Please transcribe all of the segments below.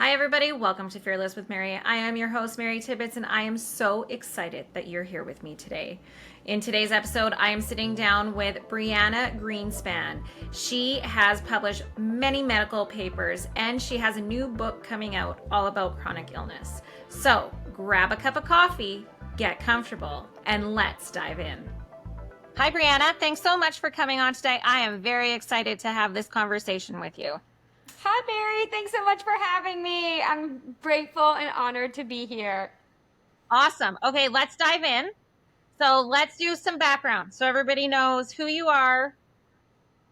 Hi, everybody. Welcome to Fearless with Mary. I am your host, Mary Tibbetts, and I am so excited that you're here with me today. In today's episode, I am sitting down with Brianna Greenspan. She has published many medical papers, and she has a new book coming out all about chronic illness. So grab a cup of coffee, get comfortable, and let's dive in. Hi, Brianna. Thanks so much for coming on today. I am very excited to have this conversation with you. Hi, Mary. Thanks so much for having me. I'm grateful and honored to be here. Awesome. Okay, let's dive in. So let's do some background so everybody knows who you are,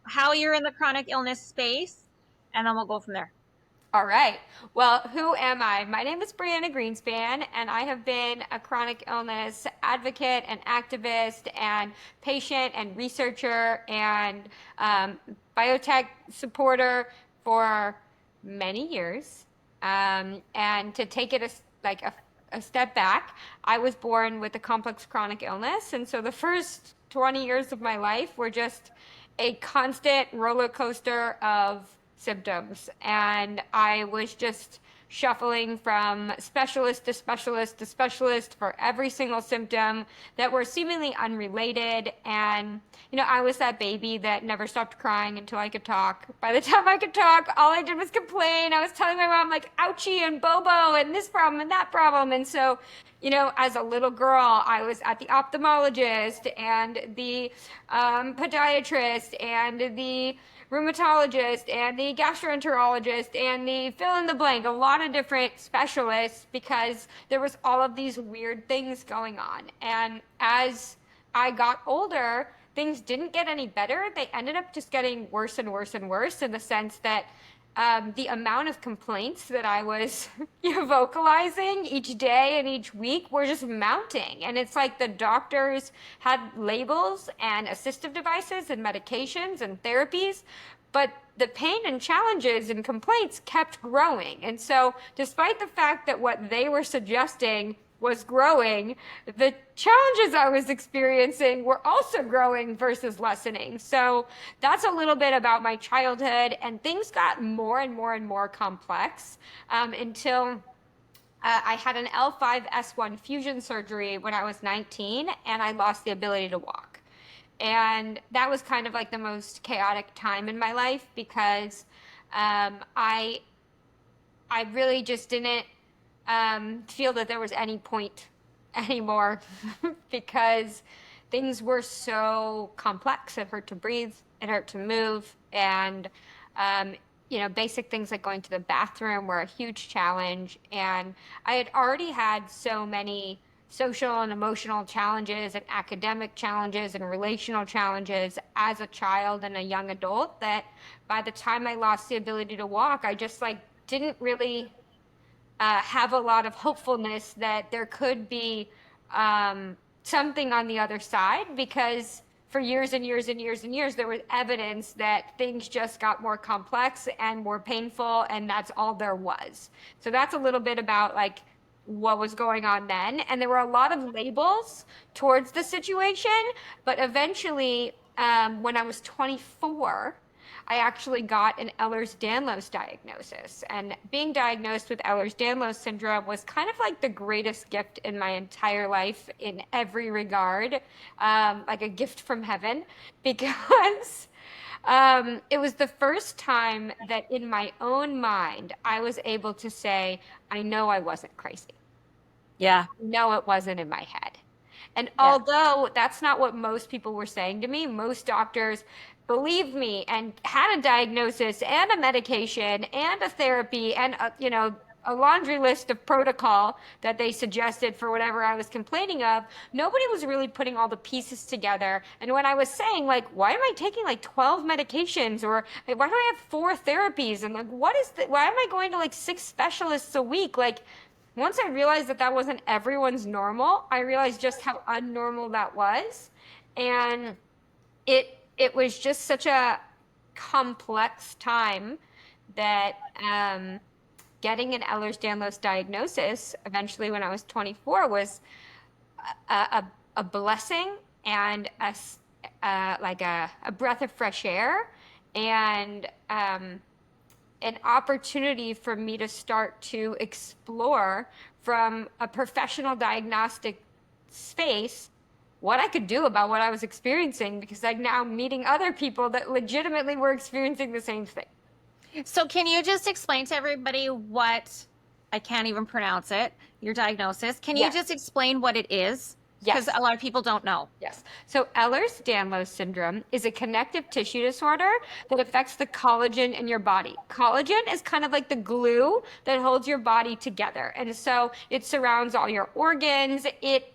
how you're in the chronic illness space, and then we'll go from there. All right. Well, who am I? My name is Brianna Greenspan, and I have been a chronic illness advocate and activist and patient and researcher and biotech supporter for many years. And to take it a step back, I was born with a complex chronic illness. And so the first 20 years of my life were just a constant roller coaster of symptoms. And I was just shuffling from specialist to specialist to specialist for every single symptom that were seemingly unrelated. And, I was that baby that never stopped crying until I could talk. By the time I could talk, all I did was complain. I was telling my mom, like, ouchie and bobo and this problem and that problem. And so, as a little girl, I was at the ophthalmologist and the podiatrist and the rheumatologist and the gastroenterologist and the fill in the blank, a lot of different specialists because there was all of these weird things going on. And as I got older, things didn't get any better. They ended up just getting worse and worse and worse in the sense that the amount of complaints that I was vocalizing each day and each week were just mounting. And it's like the doctors had labels and assistive devices and medications and therapies, but the pain and challenges and complaints kept growing. And so, despite the fact that what they were suggesting was growing, the challenges I was experiencing were also growing versus lessening. So that's a little bit about my childhood, and things got more and more and more complex until I had an L5S1 fusion surgery when I was 19, and I lost the ability to walk. And that was kind of like the most chaotic time in my life because I really just didn't feel that there was any point anymore because things were so complex. It hurt to breathe, it hurt to move, and basic things like going to the bathroom were a huge challenge. And I had already had so many social and emotional challenges and academic challenges and relational challenges as a child and a young adult that by the time I lost the ability to walk, I just like didn't really have a lot of hopefulness that there could be something on the other side because for years and years and years and years there was evidence that things just got more complex and more painful, and that's all there was. So that's a little bit about like what was going on then, and there were a lot of labels towards the situation, but eventually when I was 24, I actually got an Ehlers-Danlos diagnosis. And being diagnosed with Ehlers-Danlos syndrome was kind of like the greatest gift in my entire life in every regard, like a gift from heaven, because it was the first time that in my own mind I was able to say, I know I wasn't crazy. Yeah. No, it wasn't in my head. And Yeah. although that's not what most people were saying to me, most doctors believed me and had a diagnosis and a medication and a therapy and a laundry list of protocol that they suggested for whatever I was complaining of. Nobody was really putting all the pieces together. And when I was saying like, why am I taking like 12 medications, or like, why do I have 4 therapies, and like why am I going to like 6 specialists a week? Like, once I realized that that wasn't everyone's normal, I realized just how unnormal that was. And it was just such a complex time that getting an Ehlers-Danlos diagnosis eventually when I was 24 was a blessing and like a breath of fresh air. And an opportunity for me to start to explore from a professional diagnostic space what I could do about what I was experiencing, because I'm now meeting other people that legitimately were experiencing the same thing. So can you just explain to everybody what, I can't even pronounce it, your diagnosis? Can you Yes. just explain what it is? Yes. Because a lot of people don't know. Yes. So Ehlers-Danlos syndrome is a connective tissue disorder that affects the collagen in your body. Collagen is kind of like the glue that holds your body together. And so it surrounds all your organs. It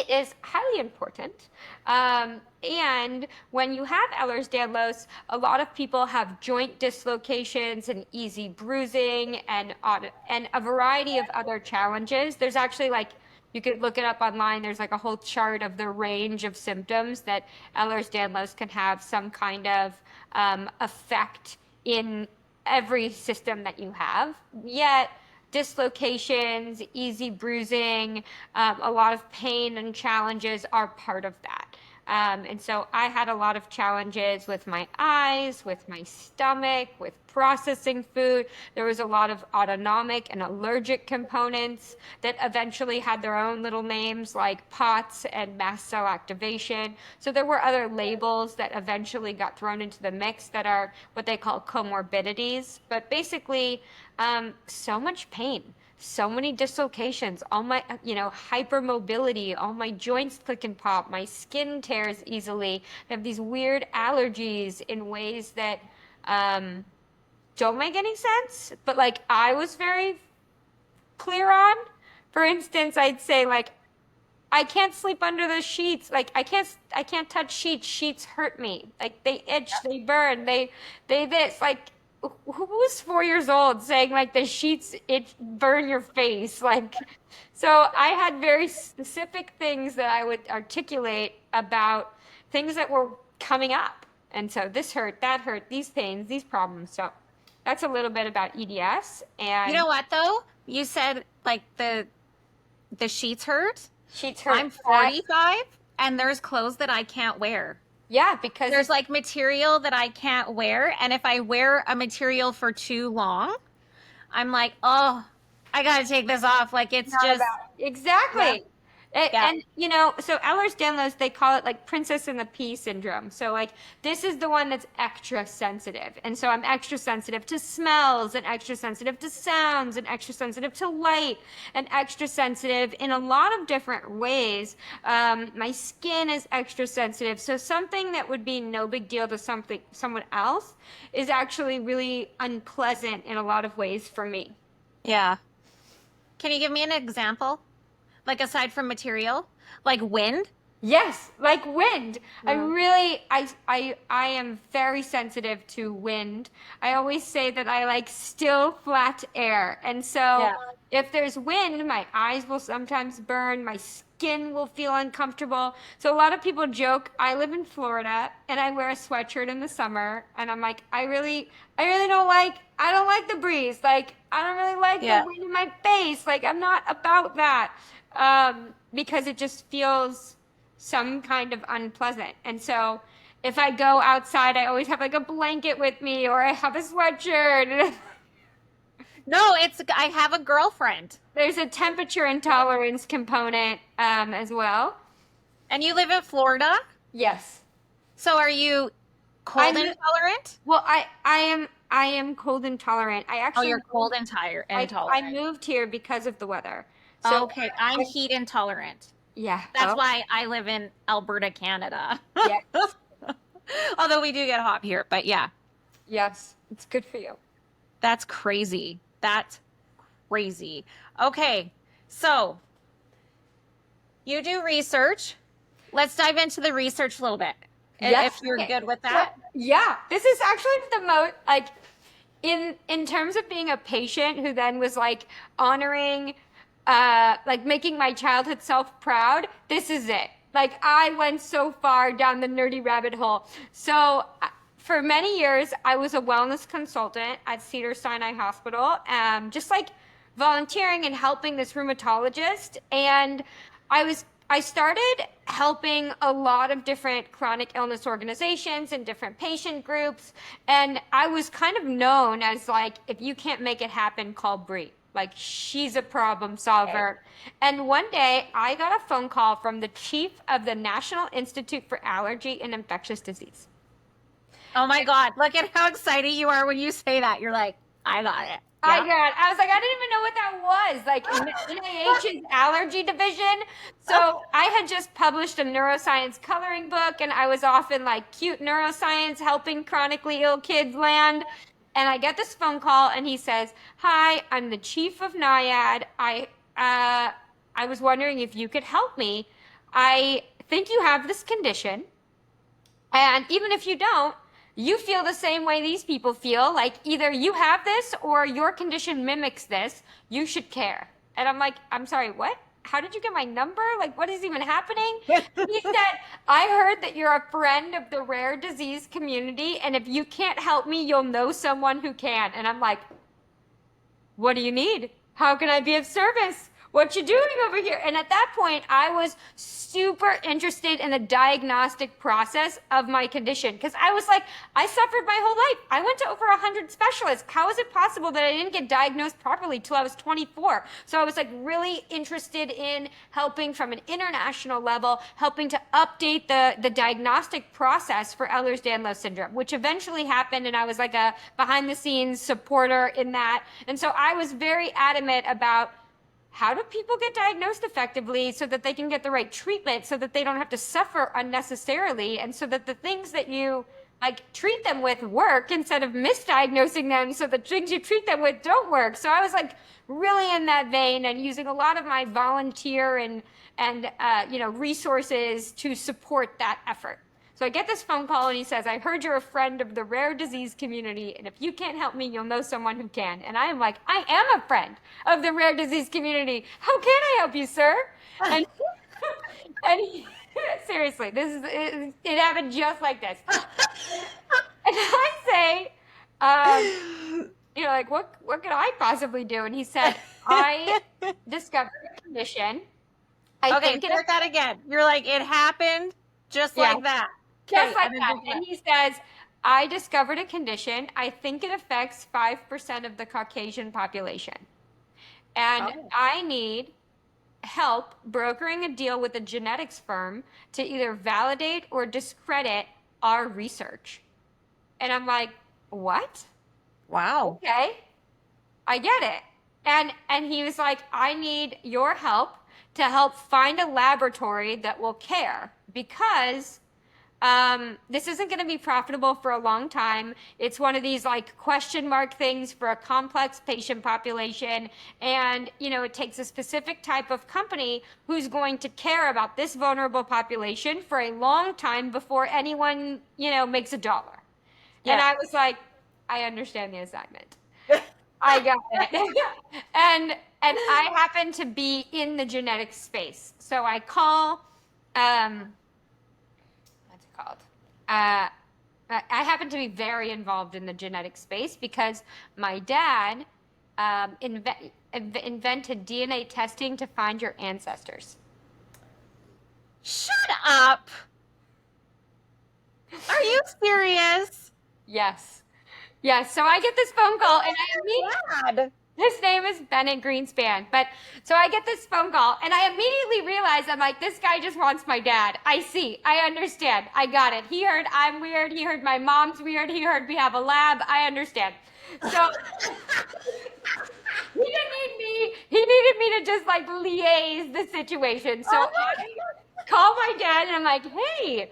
is highly important. And when you have Ehlers-Danlos, a lot of people have joint dislocations and easy bruising and a variety of other challenges. There's actually you could look it up online. There's a whole chart of the range of symptoms that Ehlers-Danlos can have some kind of effect in every system that you have. Yet dislocations, easy bruising, a lot of pain and challenges are part of that. And so I had a lot of challenges with my eyes, with my stomach, with processing food. There was a lot of autonomic and allergic components that eventually had their own little names like POTS and mast cell activation. So there were other labels that eventually got thrown into the mix that are what they call comorbidities. But basically, so much pain, so many dislocations, all my, hypermobility, all my joints click and pop, my skin tears easily. I have these weird allergies in ways that don't make any sense, but I was very clear on. For instance, I'd say I can't sleep under the sheets. I can't touch sheets. Sheets hurt me. They itch, they burn, they this. Who was 4 years old saying the sheets burn your face? So I had very specific things that I would articulate about things that were coming up. And so this hurt, that hurt, these pains, these problems. So that's a little bit about EDS. And You know what though? You said the sheets hurt. sheets hurt. I'm 45 and there's clothes that I can't wear. Yeah, because There's material that I can't wear. And if I wear a material for too long, I'm like, oh, I got to take this off. It's not just. about exactly. Yeah. And so Ehlers-Danlos, they call it princess and the pea syndrome. So this is the one that's extra sensitive. And so I'm extra sensitive to smells and extra sensitive to sounds and extra sensitive to light and extra sensitive in a lot of different ways. My skin is extra sensitive. So something that would be no big deal to someone else is actually really unpleasant in a lot of ways for me. Yeah. Can you give me an example? Aside from material, wind? Yes, wind. Yeah. I am very sensitive to wind. I always say that I like still, flat air. And so if there's wind, my eyes will sometimes burn, my skin will feel uncomfortable. So a lot of people joke, I live in Florida and I wear a sweatshirt in the summer, and I'm like, I really I don't like the breeze. I don't really like the wind in my face. I'm not about that. Because it just feels some kind of unpleasant. And so if I go outside, I always have a blanket with me, or I have a sweatshirt. No, I have a girlfriend. There's a temperature intolerance component as well. And you live in Florida? Yes. So are you cold intolerant? Well, I am cold intolerant. You're cold intolerant. I moved here because of the weather. So okay, I'm heat intolerant. Yeah. That's why I live in Alberta, Canada. Yes. Although we do get hot here, but yeah. Yes, it's good for you. That's crazy. That's crazy. Okay, so you do research. Let's dive into the research a little bit. Yes. If you're good with that. Yeah. This is actually the most, in terms of being a patient who then was honoring making my childhood self proud, this is it. I went so far down the nerdy rabbit hole. So for many years, I was a wellness consultant at Cedars-Sinai Hospital, just volunteering and helping this rheumatologist. And I was I started helping a lot of different chronic illness organizations and different patient groups. And I was kind of known as like, if you can't make it happen, call Brie. Like, she's a problem solver. And one day I got a phone call from the chief of the National Institute for Allergy and Infectious Disease. Oh my God. Look at how excited you are when you say that. You're like, I got it. I Yeah. got. I was like, I didn't even know what that was. Like NIH's allergy division. So I had just published a neuroscience coloring book, and I was off in like cute neuroscience, helping chronically ill kids land. And I get this phone call, and he says, "Hi, I'm the chief of NIAID. I was wondering if you could help me. I think you have this condition, and even if you don't, you feel the same way these people feel. Like either you have this or your condition mimics this. You should care." And I'm like, I'm sorry, what? How did you get my number? Like, what is even happening? He said, I heard that you're a friend of the rare disease community, and if you can't help me, you'll know someone who can. And I'm like, what do you need? How can I be of service? What you doing over here? And at that point, I was super interested in the diagnostic process of my condition, because I was like, I suffered my whole life. I went to over 100 specialists. How is it possible that I didn't get diagnosed properly till I was 24? So I was like really interested in helping from an international level, helping to update the diagnostic process for Ehlers-Danlos syndrome, which eventually happened. And I was like a behind the scenes supporter in that. And so I was very adamant about, how do people get diagnosed effectively so that they can get the right treatment, so that they don't have to suffer unnecessarily, and so that the things that you like treat them with work instead of misdiagnosing them so the things you treat them with don't work. So I was like really in that vein and using a lot of my volunteer and resources to support that effort. So I get this phone call, and he says, I heard you're a friend of the rare disease community, and if you can't help me, you'll know someone who can. And I am like, I am a friend of the rare disease community. How can I help you, sir? And, seriously, it happened just like this. And I say, like, what could I possibly do? And he said, I discovered a condition. Okay, start that again. You're like, it happened just like that. Just like that. And he says, I discovered a condition. I think it affects 5% of the Caucasian population. And I need help brokering a deal with a genetics firm to either validate or discredit our research. And I'm like, what? Wow. Okay, I get it. And he was like, I need your help to help find a laboratory that will care, because this isn't going to be profitable for a long time. It's one of these like question mark things for a complex patient population. And, it takes a specific type of company who's going to care about this vulnerable population for a long time before anyone, makes a dollar. Yeah. And I was like, I understand the assignment. I got it. and I happen to be in the genetic space. So I call, what's it called? I happen to be very involved in the genetic space because my dad invented DNA testing to find your ancestors. Shut up. Are you serious? Yes. Yes. So I get this phone call, and his name is Bennett Greenspan. But so I get this phone call, and I immediately realize, I'm like, this guy just wants my dad. I see. I understand. I got it. He heard I'm weird. He heard my mom's weird. He heard we have a lab. I understand. So he didn't need me. He needed me to just like liaise the situation. So I call my dad, and I'm like, hey,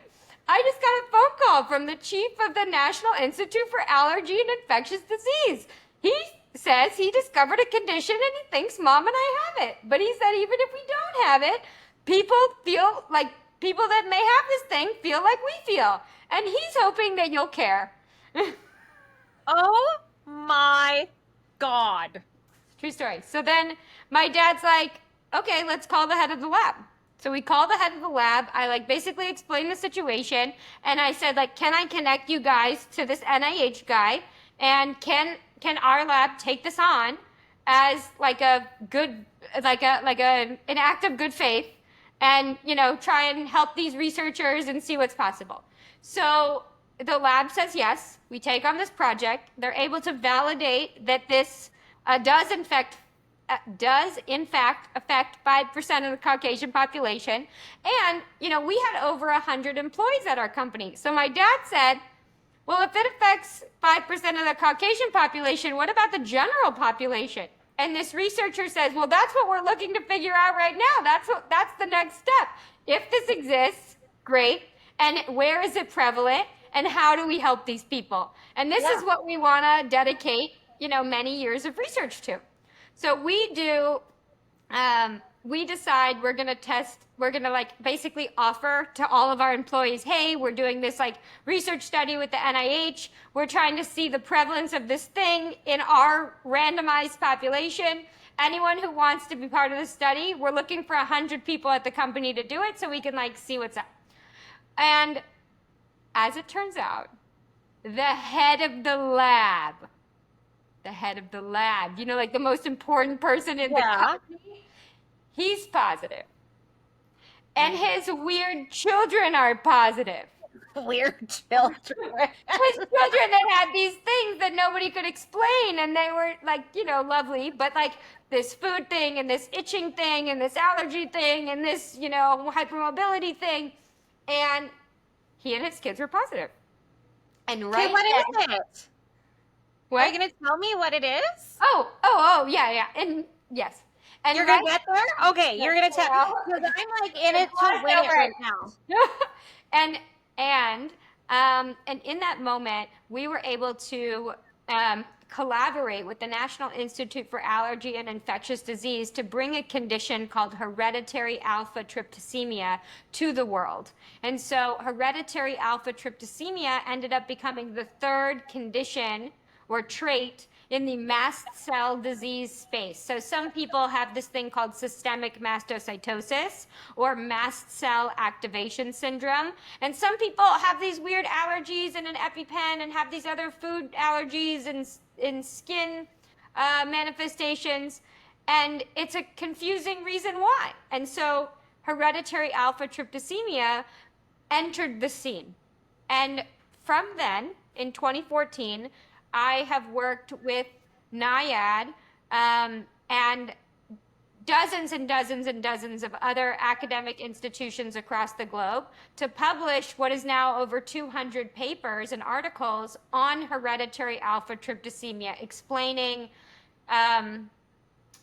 I just got a phone call from the chief of the National Institute for Allergy and Infectious Disease. He says he discovered a condition and he thinks mom and I have it. But he said even if we don't have it, people that may have this thing feel like we feel. And he's hoping that you'll care. Oh my God. True story. So then my dad's like, okay, let's call the head of the lab. So we call the head of the lab. I basically explained the situation, and I said can I connect you guys to this NIH guy, and can our lab take this on as an act of good faith and, try and help these researchers and see what's possible. So the lab says yes, we take on this project. They're able to validate that this does in fact affect 5% of the Caucasian population. And, we had over 100 employees at our company. So my dad said, well, if it affects 5% of the Caucasian population, what about the general population? And this researcher says, well, that's what we're looking to figure out right now. That's the next step. If this exists, great. And where is it prevalent? And how do we help these people? And this is what we want to dedicate, many years of research to. So we decide we're going to basically offer to all of our employees, hey, we're doing this research study with the NIH. We're trying to see the prevalence of this thing in our randomized population. Anyone who wants to be part of the study, we're looking for 100 people at the company to do it so we can see what's up. And as it turns out, the head of the lab, the most important person in the company, he's positive. And his weird children are positive. Weird children. His children that had these things that nobody could explain, and they were lovely, but this food thing and this itching thing and this allergy thing and this, hypermobility thing. And he and his kids were positive. And what is it? What? Are you going to tell me what it is? Oh, yeah. And yes. And you're going to get there? Okay, you're going to tell. Because I'm in it to win it right now. And in that moment, we were able to collaborate with the National Institute for Allergy and Infectious Disease to bring a condition called hereditary alpha tryptosemia to the world. And so hereditary alpha tryptosemia ended up becoming the third condition or trait in the mast cell disease space. So some people have this thing called systemic mastocytosis or mast cell activation syndrome. And some people have these weird allergies and an EpiPen and have these other food allergies and skin manifestations. And it's a confusing reason why. And so hereditary alpha tryptosemia entered the scene. And from then, in 2014, I have worked with NIAID and dozens and dozens and dozens of other academic institutions across the globe to publish what is now over 200 papers and articles on hereditary alpha tryptosemia, explaining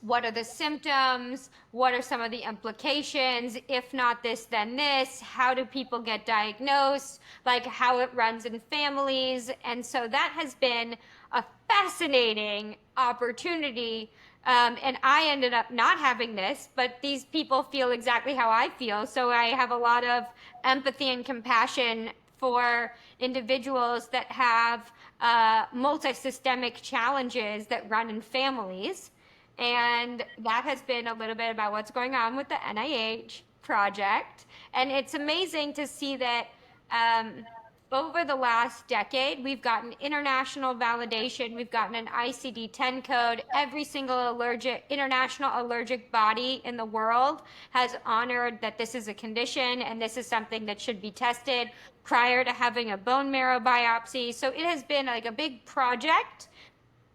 what are the symptoms, what are some of the implications, if not this, then this, how do people get diagnosed, how it runs in families. And so that has been a fascinating opportunity. And I ended up not having this, but these people feel exactly how I feel. So I have a lot of empathy and compassion for individuals that have multi-systemic challenges that run in families. And that has been a little bit about what's going on with the NIH project. And it's amazing to see that over the last decade, we've gotten international validation. We've gotten an ICD-10 code. Every single international allergic body in the world has honored that this is a condition and this is something that should be tested prior to having a bone marrow biopsy. So it has been a big project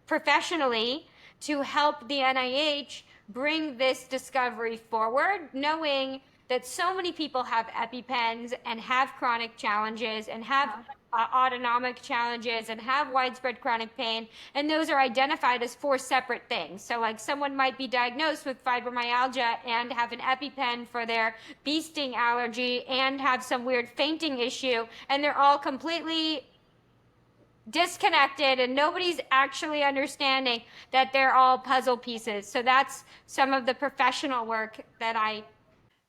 professionally to help the NIH bring this discovery forward, knowing that so many people have EpiPens and have chronic challenges and have autonomic challenges and have widespread chronic pain, and those are identified as 4 separate things. So someone might be diagnosed with fibromyalgia and have an EpiPen for their bee sting allergy and have some weird fainting issue, and they're all completely disconnected and nobody's actually understanding that they're all puzzle pieces. So that's some of the professional work that I...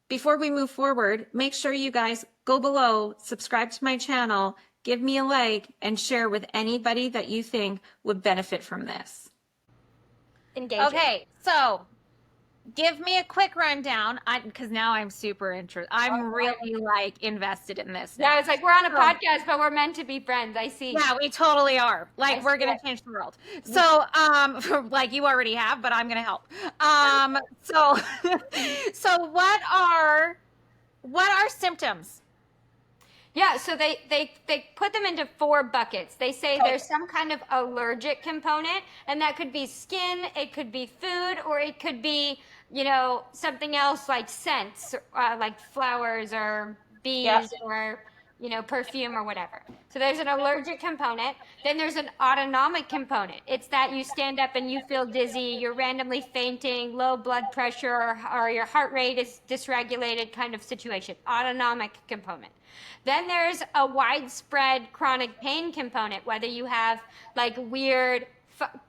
Before we move forward, make sure you guys go below, subscribe to my channel, give me a like, and share with anybody that you think would benefit from this. Engaging. Okay, so give me a quick rundown, because now I'm super interested. I'm really invested in this now. Yeah, it's we're on a podcast, but we're meant to be friends. I see. Yeah, we totally are. We're going to change the world. So, you already have, but I'm going to help. So what are what are symptoms? Yeah, so they put them into 4 buckets. They say there's some kind of allergic component, and that could be skin, it could be food, or it could be, something else like scents, like flowers or bees or, perfume or whatever. So there's an allergic component. Then there's an autonomic component. It's that you stand up and you feel dizzy, you're randomly fainting, low blood pressure, or your heart rate is dysregulated kind of situation. Autonomic component. Then there's a widespread chronic pain component, whether you have like weird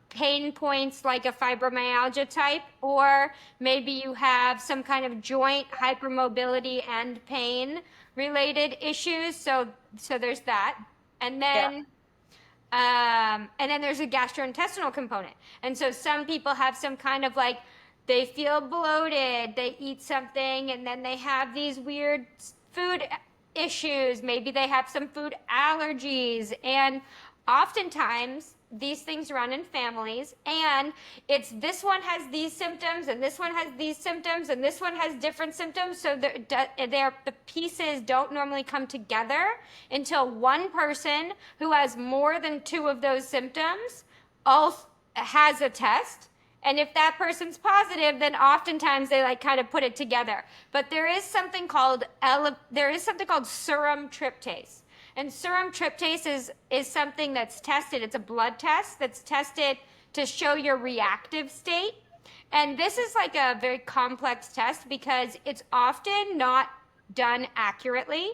pain points like a fibromyalgia type, or maybe you have some kind of joint hypermobility and pain related issues. So there's that. And then there's a gastrointestinal component. And so some people have some kind of like, they feel bloated, they eat something, and then they have these weird food issues. Maybe they have some food allergies, and oftentimes these things run in families, and it's this one has these symptoms and this one has these symptoms and this one has different symptoms, so the pieces don't normally come together until one person who has more than 2 of those symptoms all has a test. And if that person's positive, then oftentimes they like kind of put it together. But there is something called serum tryptase. And serum tryptase is something that's tested. It's a blood test that's tested to show your reactive state. And this is like a very complex test because it's often not done accurately,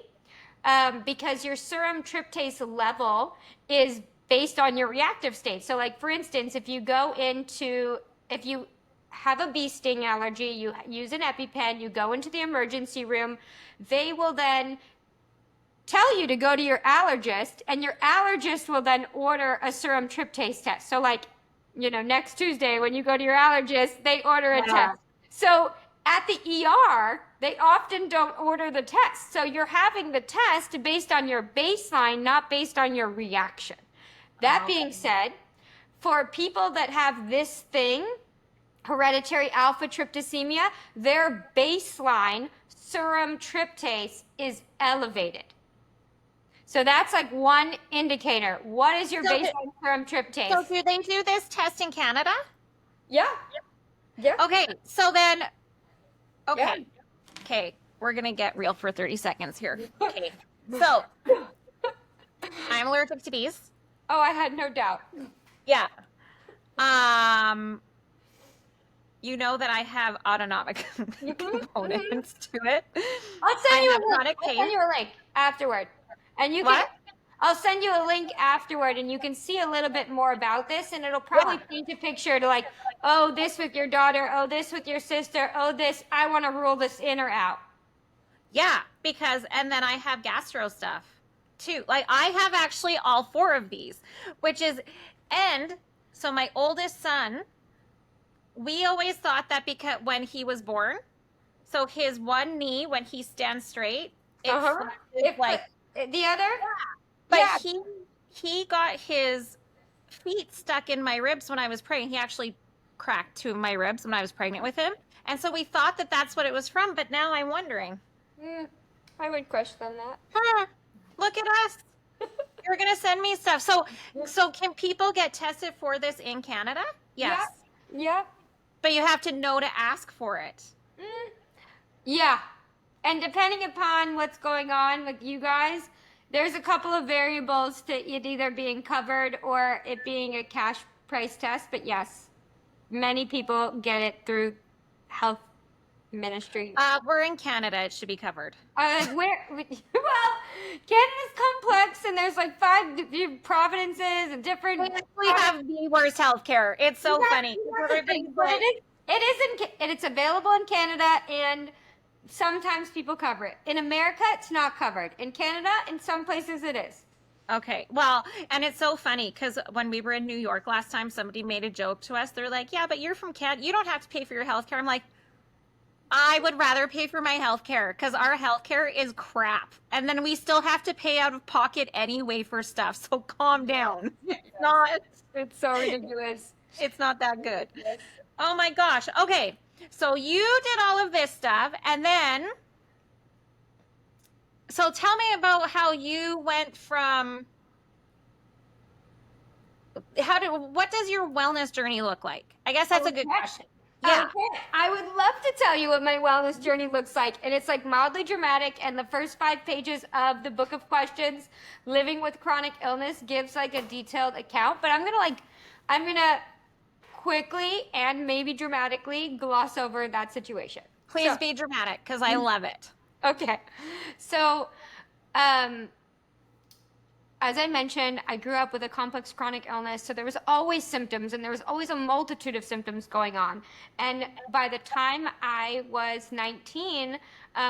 because your serum tryptase level is based on your reactive state. So like, for instance, if you have a bee sting allergy, you use an EpiPen, you go into the emergency room, they will then tell you to go to your allergist, and your allergist will then order a serum tryptase test. So like, next Tuesday when you go to your allergist, they order a test. So at the ER, they often don't order the test. So you're having the test based on your baseline, not based on your reaction. That being said, for people that have this thing, hereditary alpha tryptosemia, their baseline serum tryptase is elevated. So that's like one indicator. What is your baseline serum tryptase? So do they do this test in Canada? Yeah. Yeah. Okay, so then, Yeah. Okay, we're gonna get real for 30 seconds here. Okay, so I'm allergic to bees. Oh, I had no doubt. Yeah. You know that I have autonomic components to it. I'll send you a link afterward. And you can I'll send you a link afterward, and you can see a little bit more about this, and it'll probably paint a picture to like, oh, this with your daughter, oh, this with your sister, oh, this, I want to rule this in or out. Yeah, and then I have gastro stuff too. Like I have actually all 4 of these, and so my oldest son, we always thought that because when he was born, so his one knee, when he stands straight, it's like the other. But he got his feet stuck in my ribs when I was pregnant. He actually cracked 2 of my ribs when I was pregnant with him. And so we thought that that's what it was from, but now I'm wondering. I would question that. Look at us. You're going to send me stuff. So can people get tested for this in Canada? Yes. Yeah. But you have to know to ask for it. Yeah. And depending upon what's going on with you guys, there's a couple of variables to it either being covered or it being a cash price test. But yes, many people get it through health ministry. We're in Canada. It should be covered. Well, Canada's complex, and there's like 5 provinces and different. We have the worst healthcare. It's so funny. It's available in Canada, and sometimes people cover it. In America, it's not covered. In Canada, in some places, it is. Okay. Well, and it's so funny because when we were in New York last time, somebody made a joke to us. They're like, yeah, but you're from Canada. You don't have to pay for your healthcare. I'm like, I would rather pay for my healthcare because our healthcare is crap. And then we still have to pay out of pocket anyway for stuff. So calm down. It's so ridiculous. It's not that good. Oh my gosh. Okay. So you did all of this stuff, and then So tell me about how you went from what does your wellness journey look like? I guess that's a good Okay. question. Yeah. Okay. I would love to tell you what my wellness journey looks like. And it's like mildly dramatic. And the first 5 pages of the book of questions, Living with Chronic Illness, gives like a detailed account. But I'm going to quickly and maybe dramatically gloss over that situation. Please So, be dramatic because I love it. okay. So, um, as I mentioned, I grew up with a complex chronic illness, so there was always symptoms and there was always a multitude of symptoms going on. And by the time I was 19,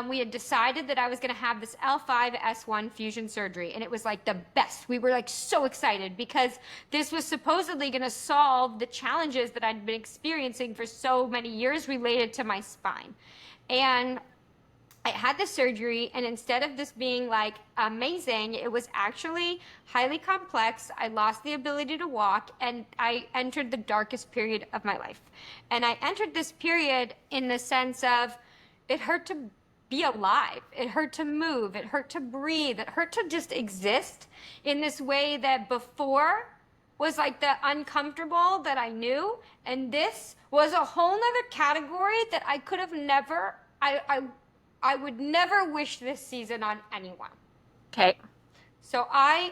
we had decided that I was going to have this L5-S1 fusion surgery, and it was like the best. We were like so excited because this was supposedly going to solve the challenges that I'd been experiencing for so many years related to my spine. And I had the surgery, and instead of this being like amazing, it was actually highly complex. I lost the ability to walk, and I entered the darkest period of my life. And I entered this period in the sense of it hurt to be alive, it hurt to move, it hurt to breathe, it hurt to just exist in this way that before was like the uncomfortable that I knew. And this was a whole nother category that I could have never, I would never wish this season on anyone. Okay. So I'm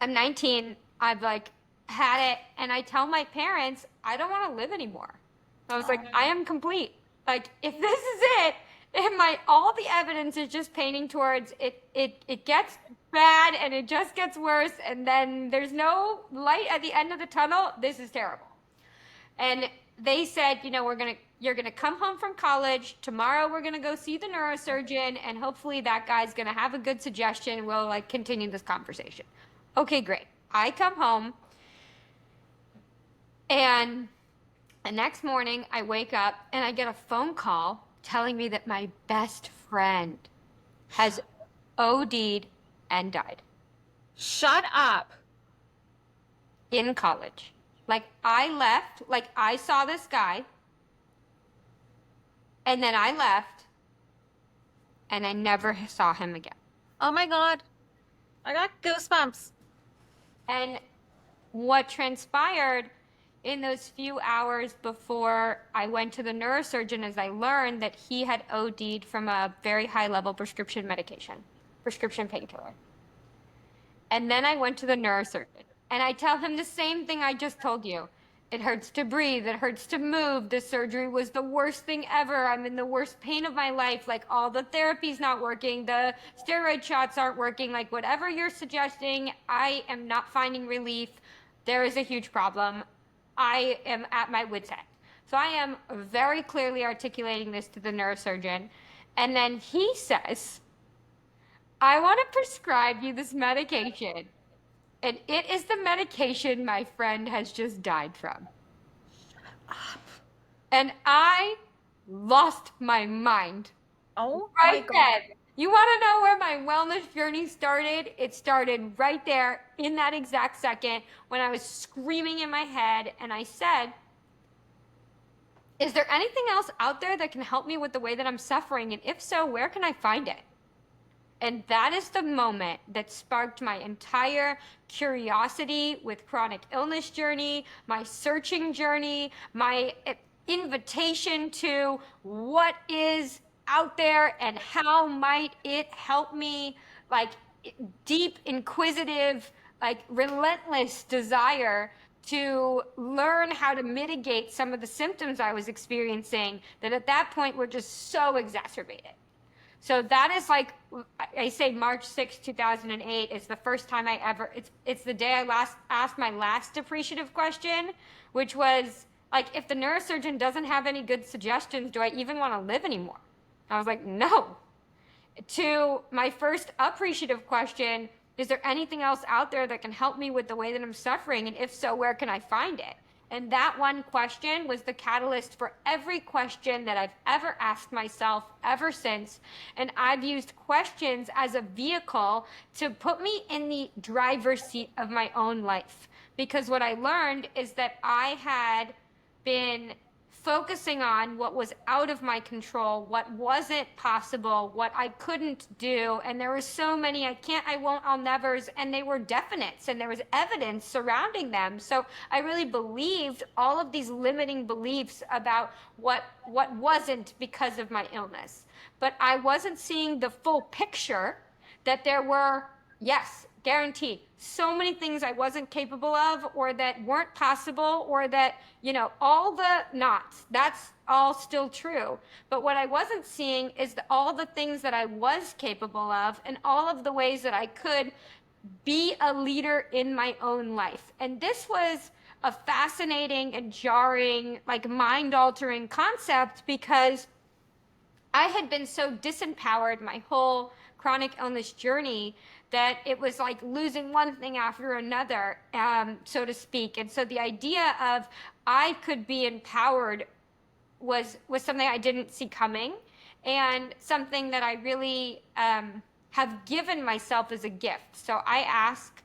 19. I've like had it, and I tell my parents I don't want to live anymore. I was like, I am complete. Like, if this is it, and all the evidence is just painting towards it, it gets bad and it just gets worse, and then there's no light at the end of the tunnel. This is terrible. And they said, you're gonna come home from college tomorrow. We're gonna go see the neurosurgeon, and hopefully that guy's gonna have a good suggestion. We'll like continue this conversation. Okay, great. I come home, and the next morning I wake up and I get a phone call telling me that my best friend has OD'd and died Shut up. in college. Like, I left, like I saw this guy, and then I left, and I never saw him again. Oh my God. I got goosebumps. And what transpired in those few hours before I went to the neurosurgeon is I learned that he had OD'd from a very high level prescription painkiller. And then I went to the neurosurgeon, and I tell him the same thing I just told you. It hurts to breathe. It hurts to move. The surgery was the worst thing ever. I'm in the worst pain of my life. Like, all the therapy's not working. The steroid shots aren't working. Like, whatever you're suggesting, I am not finding relief. There is a huge problem. I am at my wit's end. So I am very clearly articulating this to the neurosurgeon. And then he says, I want to prescribe you this medication. And it is the medication my friend has just died from. And I lost my mind. Oh Right my God. then. You want to know where my wellness journey started? It started right there in that exact second when I was screaming in my head, and I said, is there anything else out there that can help me with the way that I'm suffering? And if so, where can I find it? And that is the moment that sparked my entire curiosity with chronic illness journey, my searching journey, my invitation to what is out there and how might it help me, like deep, inquisitive, like relentless desire to learn how to mitigate some of the symptoms I was experiencing that at that point were just so exacerbated. So that is like, I say March 6, 2008 is the first time I ever, it's the day I last asked my last appreciative question, which was like, if the neurosurgeon doesn't have any good suggestions, do I even want to live anymore? I was like, no. To my first appreciative question, is there anything else out there that can help me with the way that I'm suffering? And if so, where can I find it? And that one question was the catalyst for every question that I've ever asked myself ever since. And I've used questions as a vehicle to put me in the driver's seat of my own life. Because what I learned is that I had been focusing on what was out of my control, what wasn't possible, what I couldn't do. And there were so many I can't, I won't, I'll nevers, and they were definites, and there was evidence surrounding them. So I really believed all of these limiting beliefs about what wasn't because of my illness. But I wasn't seeing the full picture, that there were, yes, guaranteed, so many things I wasn't capable of, or that weren't possible, or that, all the nots, that's all still true. But what I wasn't seeing is all the things that I was capable of, and all of the ways that I could be a leader in my own life. And this was a fascinating and jarring, like mind-altering concept, because I had been so disempowered my whole chronic illness journey that it was like losing one thing after another, so to speak. And so the idea of I could be empowered was something I didn't see coming, and something that I really have given myself as a gift. So I ask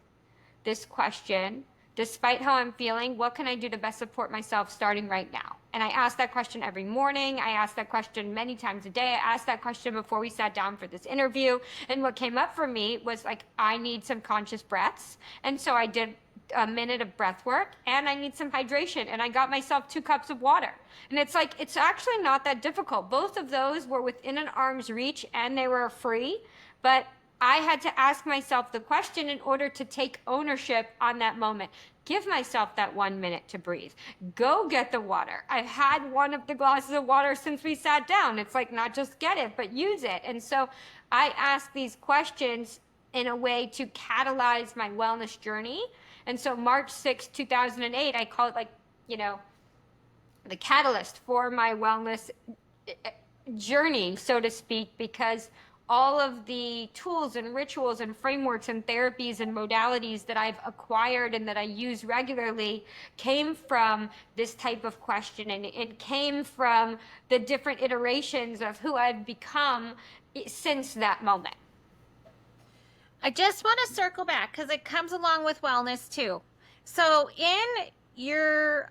this question: despite how I'm feeling, what can I do to best support myself starting right now? And I ask that question every morning. I ask that question many times a day. I asked that question before we sat down for this interview. And what came up for me was like, I need some conscious breaths. And so I did a minute of breath work, and I need some hydration. And I got myself 2 cups of water. And it's like, it's actually not that difficult. Both of those were within an arm's reach, and they were free. But I had to ask myself the question in order to take ownership on that moment. Give myself that 1 minute to breathe. Go get the water. I've had one of the glasses of water since we sat down. It's like, not just get it, but use it. And so I ask these questions in a way to catalyze my wellness journey. And so March 6, 2008, I call it like, the catalyst for my wellness journey, so to speak, because all of the tools and rituals and frameworks and therapies and modalities that I've acquired and that I use regularly came from this type of question. And it came from the different iterations of who I've become since that moment. I just want to circle back because it comes along with wellness too. So in your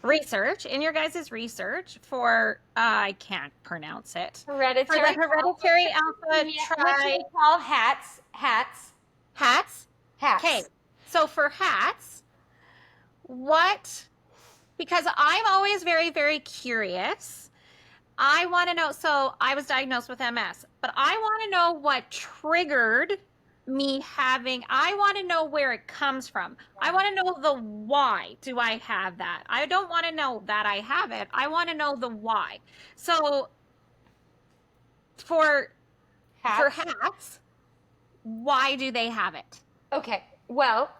research, in your guys' research for, I can't pronounce it. Hereditary alpha which we call hats. Hats? Okay. So for hats, because I'm always very, very curious. I want to know, so I was diagnosed with MS, but I want to know what triggered me I want to know where it comes from. I want to know the why do I have that. I don't want to know that I have it. I want to know the why. So for hats, why do they have it? Okay, well,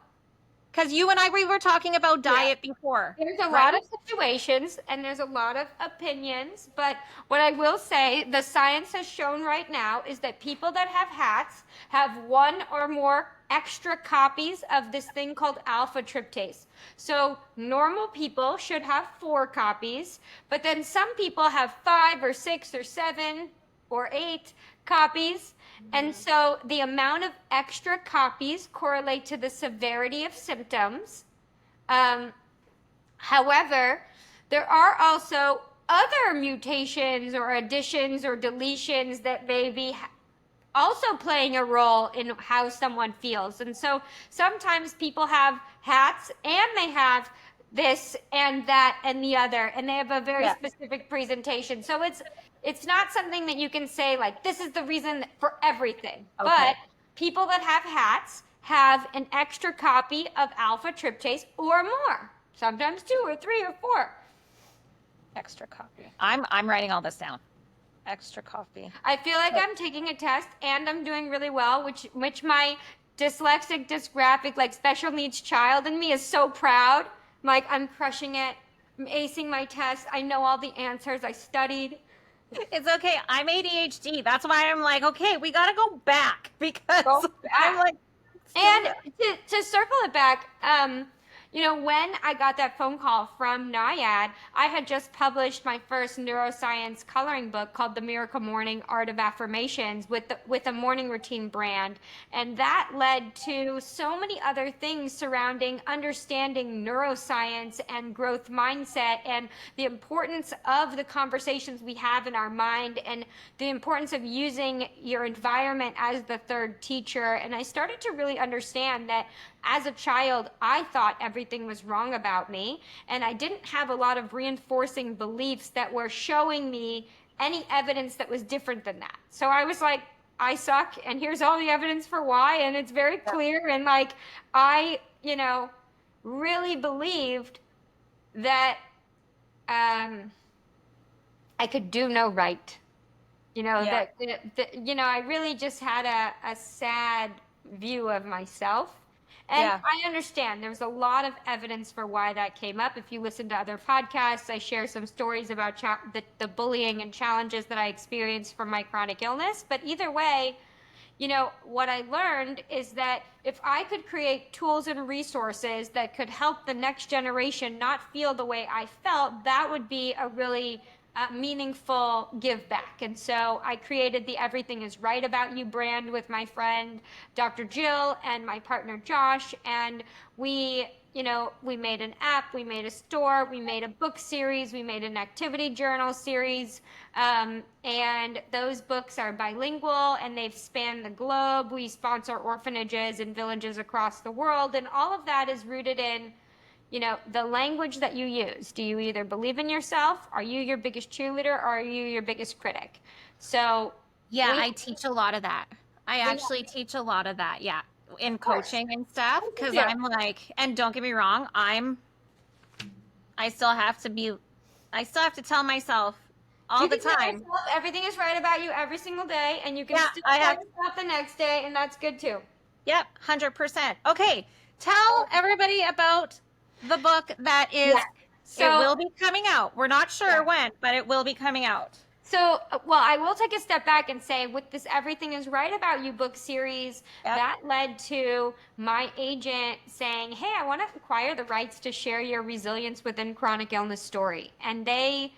because you and I, we were talking about diet before. There's a lot of situations and there's a lot of opinions, but what I will say, the science has shown right now is that people that have hats have 1 or more extra copies of this thing called alpha tryptase. So normal people should have 4 copies, but then some people have 5 or 6 or 7 or 8 copies. And so the amount of extra copies correlate to the severity of symptoms. However, there are also other mutations or additions or deletions that may be also playing a role in how someone feels. And so sometimes people have hats and they have this and that and the other, and they have a very specific presentation. So it's not something that you can say like, this is the reason for everything. Okay. But people that have hats have an extra copy of alpha tryptase or more, sometimes 2 or 3 or 4. Extra copy. I'm writing all this down. Extra copy. I feel like I'm taking a test and I'm doing really well, which my dyslexic, dysgraphic, like special needs child in me is so proud. Like, I'm crushing it. I'm acing my test. I know all the answers. I studied. It's okay. I'm ADHD. That's why I'm like, okay, we got to go back because I'm like. And to circle it back, When I got that phone call from NIAID, I had just published my first neuroscience coloring book called The Miracle Morning Art of Affirmations with a morning routine brand. And that led to so many other things surrounding understanding neuroscience and growth mindset and the importance of the conversations we have in our mind and the importance of using your environment as the third teacher. And I started to really understand that as a child, I thought everything was wrong about me, and I didn't have a lot of reinforcing beliefs that were showing me any evidence that was different than that. So I was like, I suck, and here's all the evidence for why, and it's very clear. And like, I, really believed that I could do no right. I really just had a sad view of myself. And I understand there's a lot of evidence for why that came up. If you listen to other podcasts, I share some stories about the bullying and challenges that I experienced from my chronic illness. But either way, what I learned is that if I could create tools and resources that could help the next generation not feel the way I felt, that would be a really meaningful give back. And so I created the Everything is Right About You brand with my friend, Dr. Jill, and my partner, Josh. And we made an app, we made a store, we made a book series, we made an activity journal series. And those books are bilingual and they've spanned the globe. We sponsor orphanages and villages across the world. And all of that is rooted in the language that you use. Do you either believe in yourself? Are you your biggest cheerleader? Or are you your biggest critic? So I teach a lot of that. I actually teach a lot of that. Yeah. In coaching and stuff. Cause I'm like, and don't get me wrong, I still have to tell myself all the time. Everything is right about you every single day. And you can still tell yourself the next day. And that's good too. Yep. 100%. Okay. Tell everybody about the book that is, it will be coming out. We're not sure when, but it will be coming out. So, I will take a step back and say with this Everything is Right About You book series, that led to my agent saying, hey, I want to acquire the rights to share your resilience within chronic illness story. And they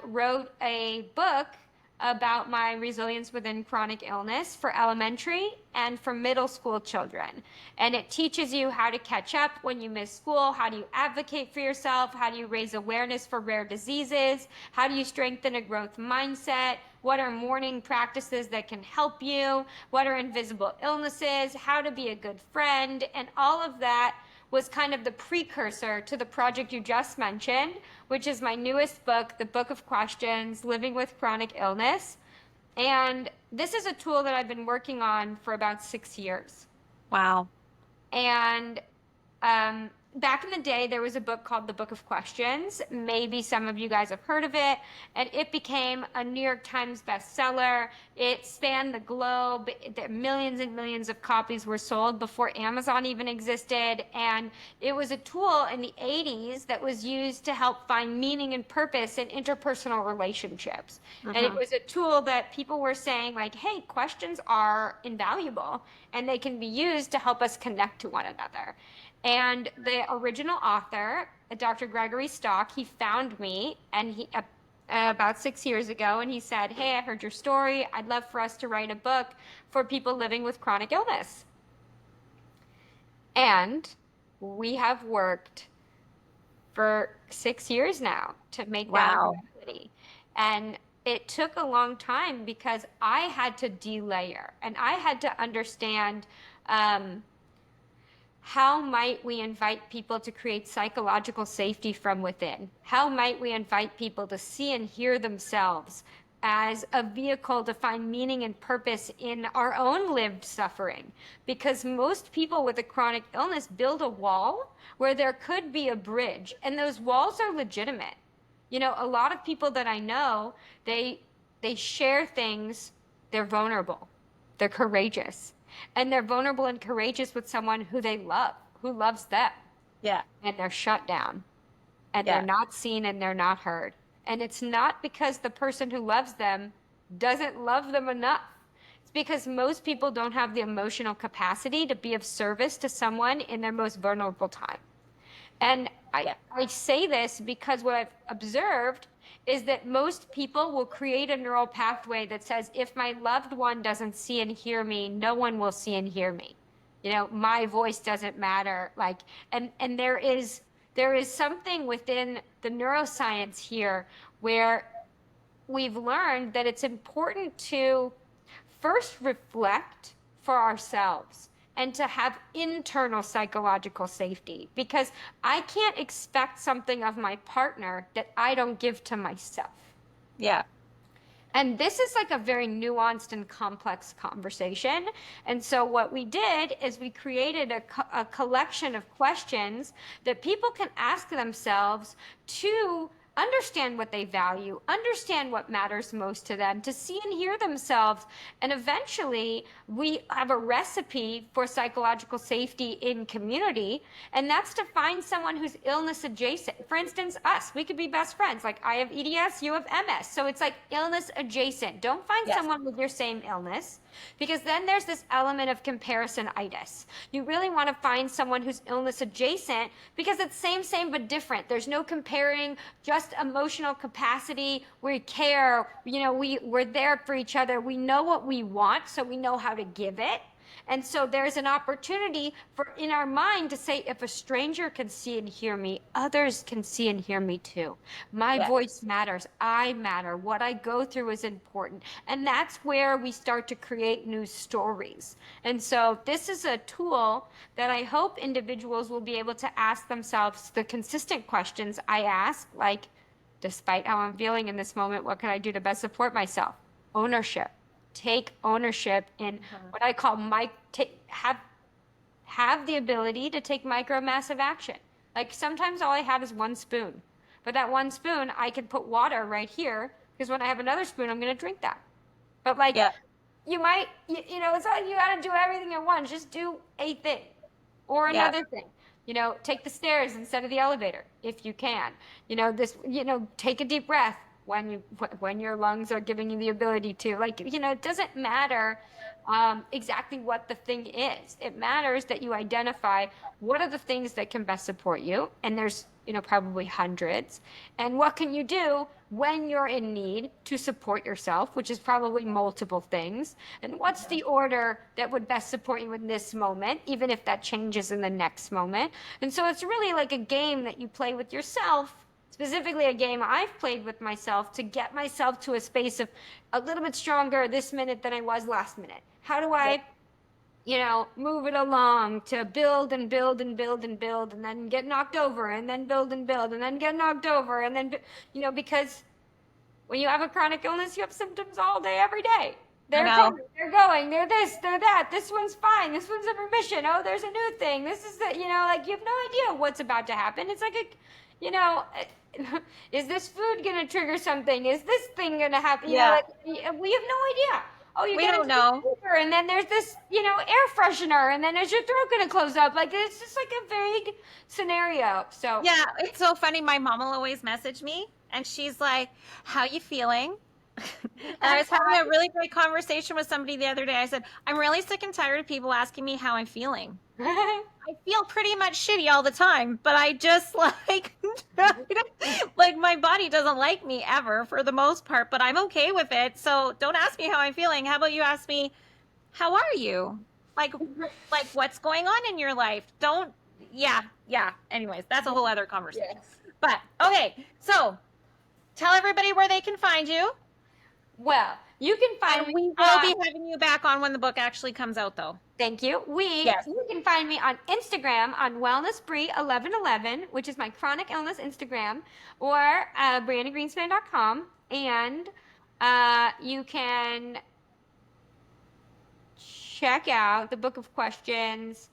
wrote a book about my resilience within chronic illness for elementary and for middle school children. And it teaches you how to catch up when you miss school, how do you advocate for yourself, how do you raise awareness for rare diseases, how do you strengthen a growth mindset, what are morning practices that can help you, what are invisible illnesses, how to be a good friend, and all of that was kind of the precursor to the project you just mentioned, which is my newest book, The Book of Questions, Living with Chronic Illness. And this is a tool that I've been working on for about 6 years. Wow. And back in the day, there was a book called The Book of Questions. Maybe some of you guys have heard of it. And it became a New York Times bestseller. It spanned the globe. Millions and millions of copies were sold before Amazon even existed. And it was a tool in the 80s that was used to help find meaning and purpose in interpersonal relationships. And it was a tool that people were saying like, hey, questions are invaluable and they can be used to help us connect to one another. And the original author, Dr. Gregory Stock, he found me and he about 6 years ago, and he said, hey, I heard your story. I'd love for us to write a book for people living with chronic illness. And we have worked for 6 years now to make that a reality. And it took a long time because I had to delayer and I had to understand how might we invite people to create psychological safety from within? How might we invite people to see and hear themselves as a vehicle to find meaning and purpose in our own lived suffering? Because most people with a chronic illness build a wall where there could be a bridge, and those walls are legitimate. A lot of people that I know, they share things, they're vulnerable, they're courageous. And they're vulnerable and courageous with someone who they love, who loves them. Yeah. And they're shut down. And they're not seen and they're not heard. And it's not because the person who loves them doesn't love them enough. It's because most people don't have the emotional capacity to be of service to someone in their most vulnerable time. And I say this because what I've observed is that most people will create a neural pathway that says, if my loved one doesn't see and hear me, no one will see and hear me. My voice doesn't matter. And there is something within the neuroscience here where we've learned that it's important to first reflect for ourselves and to have internal psychological safety, because I can't expect something of my partner that I don't give to myself. Yeah. And this is like a very nuanced and complex conversation. And so what we did is we created a collection of questions that people can ask themselves to understand what they value, understand what matters most to them, to see and hear themselves. And eventually we have a recipe for psychological safety in community. And that's to find someone who's illness adjacent. For instance, us, we could be best friends. Like I have EDS, you have MS. So it's like illness adjacent. Don't find someone with your same illness, because then there's this element of comparisonitis. You really want to find someone who's illness adjacent, because it's same, but different. There's no comparing, just emotional capacity. We care, we're there for each other. We know what we want, so we know how to give it. And so there's an opportunity in our mind to say, if a stranger can see and hear me, others can see and hear me too. My voice matters. I matter. What I go through is important. And that's where we start to create new stories. And so this is a tool that I hope individuals will be able to ask themselves the consistent questions I ask, like, despite how I'm feeling in this moment, what can I do to best support myself? Ownership. Take ownership in what I call have the ability to take micro massive action. Like sometimes all I have is one spoon, but that one spoon I can put water right here, because when I have another spoon, I'm going to drink that. But you might, it's like you got to do everything at once. Just do a thing or another thing. Take the stairs instead of the elevator if you can. Take a deep breath when your lungs are giving you the ability to. It doesn't matter exactly what the thing is. It matters that you identify what are the things that can best support you, and there's probably hundreds, and what can you do when you're in need to support yourself, which is probably multiple things, and what's the order that would best support you in this moment, even if that changes in the next moment. And so it's really like a game that you play with yourself, specifically a game I've played with myself to get myself to a space of a little bit stronger this minute than I was last minute. How do I, move it along to build and build and build and build, and then get knocked over, and then build and build, and then get knocked over, and then, because when you have a chronic illness, you have symptoms all day, every day. They're coming, they're going, they're this, they're that. This one's fine. This one's in remission. Oh, there's a new thing. This is you have no idea what's about to happen. It's like is this food going to trigger something? Is this thing going to happen? We have no idea. Oh, we don't know. Fever, and then there's this, air freshener, and then is your throat going to close up? It's just like a vague scenario. So yeah, it's so funny. My mom will always message me, and she's like, "How you feeling?" And I was having a really great conversation with somebody the other day. I said, "I'm really sick and tired of people asking me how I'm feeling. I feel pretty much shitty all the time, but I just like my body doesn't like me ever for the most part, but I'm okay with it. So don't ask me how I'm feeling. How about you ask me, how are you? Like what's going on in your life? Anyways, that's a whole other conversation. Yes. But okay, so tell everybody where they can find you. Well, you can find me. We will be having you back on when the book actually comes out, though. Thank you. You can find me on Instagram on wellnessbree1111, which is my chronic illness Instagram, or briannagreenspan.com. And you can check out the book of questions,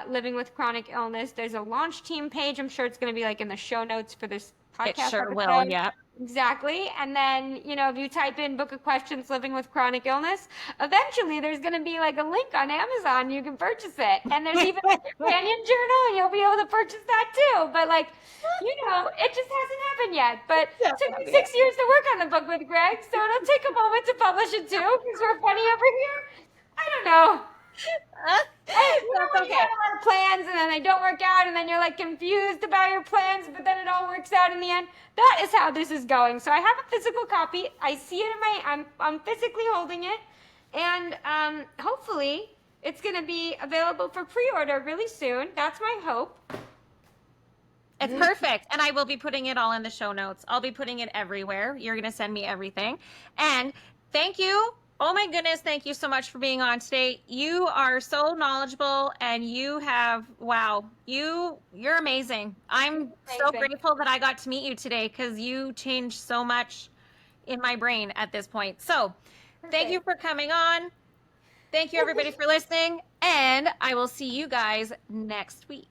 Living with Chronic Illness. There's a launch team page. I'm sure it's going to be in the show notes for this podcast. It sure will, yeah. Exactly. And then, if you type in Book of Questions, Living with Chronic Illness, eventually there's going to be a link on Amazon. You can purchase it. And there's even a companion journal, and you'll be able to purchase that too. But it just hasn't happened yet. But it took me 6 years to work on the book with Greg, so it'll take a moment to publish it too, because we're funny over here. I don't know. You know, That's when you okay. have a lot of plans and then they don't work out, and then you're like confused about your plans, but then it all works out in the end. That is how this is going. So I have a physical copy. I see it in I'm physically holding it, and hopefully it's going to be available for pre-order really soon. That's my hope. It's perfect. And I will be putting it all in the show notes. I'll be putting it everywhere. You're going to send me everything. And thank you. Oh my goodness, thank you so much for being on today. You are so knowledgeable and you have you're amazing. I'm so Amazing. grateful that I got to meet you today cuz you changed so much in my brain at this point. So, thank you Perfect. for coming on. Thank you everybody for listening and I will see you guys next week.